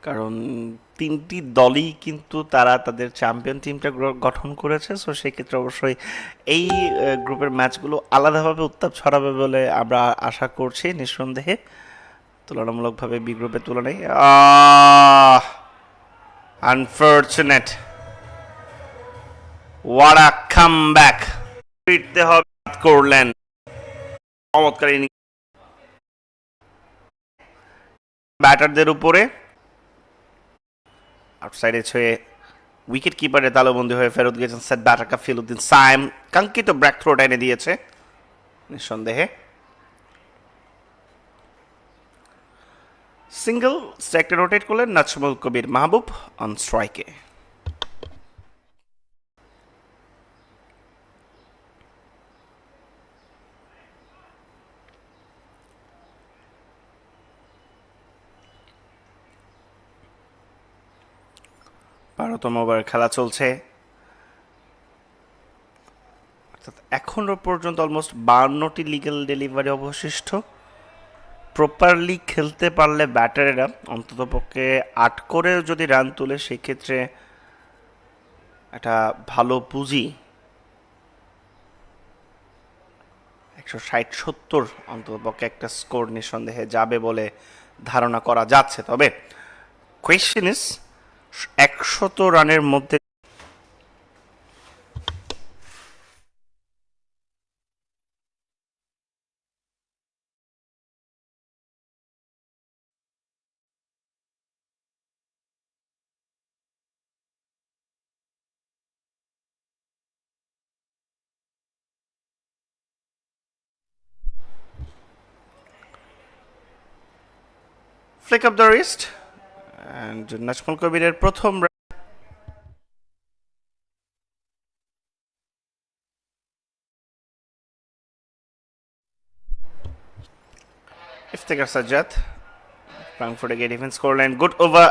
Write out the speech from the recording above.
কারণ তিনটি দলই কিন্তু তারা তাদের চ্যাম্পিয়ন টিমটা গঠন করেছে, সো সেক্ষেত্রে অবশ্যই এই গ্রুপের ম্যাচগুলো আলাদাভাবে উত্তাপ ছড়াবে বলে আমরা আশা করছি নিঃসন্দেহে, তুলনামূলকভাবে বি গ্রুপের তুলনায়। Unfortunate, what a comeback! ফিরতে হবে করলেন চমৎকার ব্যাটারদের উপরে, আউটসাইডে ছুঁয়ে উইকেট কিপারের তালুবন্দী হয়ে ফেরত গিয়েছেন সেট ব্যাটার কাফিল উদ্দিন সায়েম, কাঙ্ক্ষিত ব্রেক থ্রোটা এনে দিয়েছে নিঃসন্দেহে। সিঙ্গেল স্ট্রাইকটা রোটেট করলেন নাজমুল কবির মাহবুব অন স্ট্রাইকে। বারোতম ওভার খেলা চলছে, অর্থাৎ এখনো পর্যন্ত অলমোস্ট 52টি লিগ্যাল ডেলিভারি অবশিষ্ট। প্রপারলি খেলতে পারলে ব্যাটারেরা অন্ততপক্ষে 8 করেও যদি রান তুলে সেক্ষেত্রে একটা ভালো পুঁজি 160-70 অন্ততপক্ষে একটা স্কোর নিঃসন্দেহে যাবে বলে ধারণা করা যাচ্ছে। তবে কোয়েশ্চেন ইজ 100 রানের মধ্যে flick off the wrist and Nazmul কবিরের প্রথম ইফতেখার সাজ্জাদ ফ্রাঙ্কফুর্টে গিয়ে ডিফেন্স করলেন, গুড ওভার।